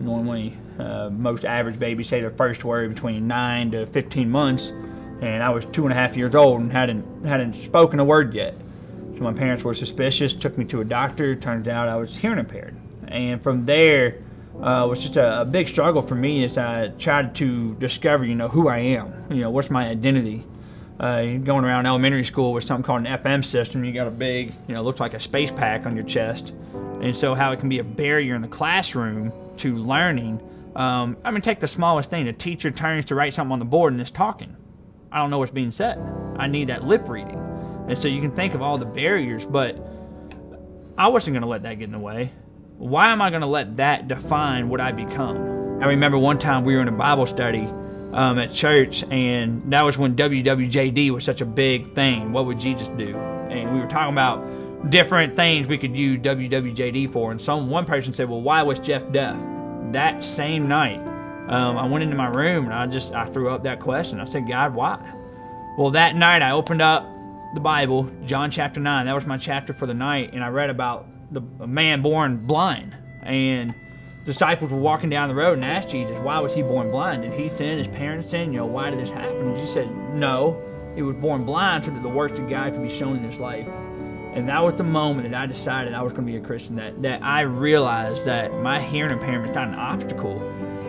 Normally, most average babies say their first word between 9 to 15 months, and I was 2.5 years old and hadn't spoken a word yet. So my parents were suspicious, took me to a doctor. Turns out I was hearing impaired. And from there, was just a big struggle for me as I tried to discover, who I am. What's my identity? Going around elementary school with something called an FM system, you got a big, looks like a space pack on your chest. And so how it can be a barrier in the classroom to learning. Take the smallest thing. A teacher turns to write something on the board and is talking. I don't know what's being said. I need that lip reading. And so you can think of all the barriers, but I wasn't going to let that get in the way. Why am I going to let that define what I become? I remember one time we were in a Bible study at church, and that was when WWJD was such a big thing. What would Jesus do? And we were talking about different things we could use WWJD for, and one person said, well, why was Jeff deaf? That same night, I went into my room and I threw up that question. I said, God, why? Well, that night I opened up the Bible, John chapter 9. That was my chapter for the night, and I read about a man born blind. And disciples were walking down the road and asked Jesus, why was he born blind? Did he sin? His parents sin? Why did this happen? And Jesus said, no, he was born blind so that the works of God could be shown in his life. And that was the moment that I decided I was going to be a Christian, that I realized that my hearing impairment is not an obstacle,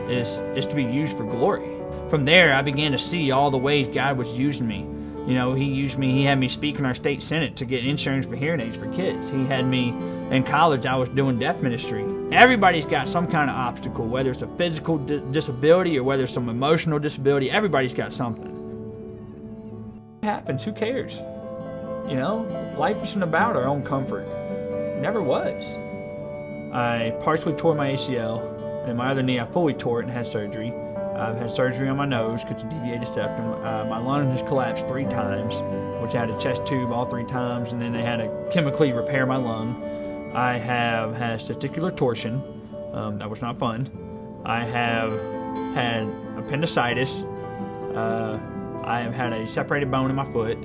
is to be used for glory. From there, I began to see all the ways God was using me. He used me, he had me speak in our state senate to get insurance for hearing aids for kids. He had me in college, I was doing deaf ministry. Everybody's got some kind of obstacle, whether it's a physical disability or whether it's some emotional disability, everybody's got something. It happens, who cares? Life isn't about our own comfort. It never was. I partially tore my ACL, and my other knee I fully tore it and had surgery. I've had surgery on my nose because of deviated septum. My lung has collapsed 3 times, which I had a chest tube all 3 times, and then they had to chemically repair my lung. I have had testicular torsion. That was not fun. I have had appendicitis. I have had a separated bone in my foot.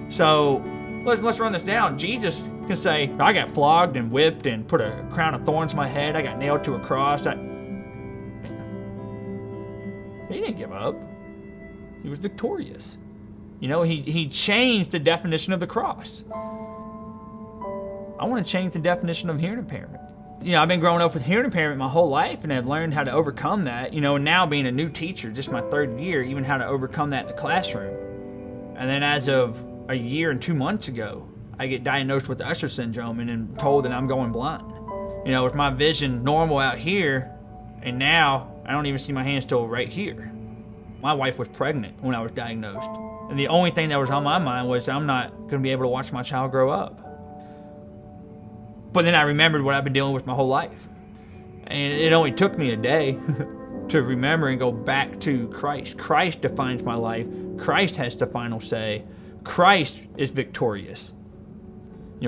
So let's run this down. Jesus can say, I got flogged and whipped and put a crown of thorns in my head. I got nailed to a cross. He didn't give up. He was victorious. He changed the definition of the cross. I want to change the definition of hearing impairment. I've been growing up with hearing impairment my whole life, and I've learned how to overcome that. Now being a new teacher, just my 3rd year, even how to overcome that in the classroom. And then as of a year and 2 months ago, I get diagnosed with Usher Syndrome and am told that I'm going blind. With my vision normal out here, and now I don't even see my hands till right here. My wife was pregnant when I was diagnosed. And the only thing that was on my mind was I'm not going to be able to watch my child grow up. But then I remembered what I've been dealing with my whole life. And it only took me a day to remember and go back to Christ. Christ defines my life. Christ has the final say. Christ is victorious.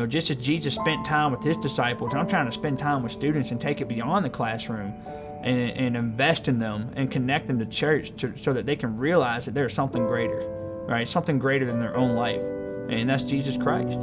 Just as Jesus spent time with his disciples, I'm trying to spend time with students and take it beyond the classroom and invest in them and connect them to church so that they can realize that there's something greater, right? Something greater than their own life, and that's Jesus Christ.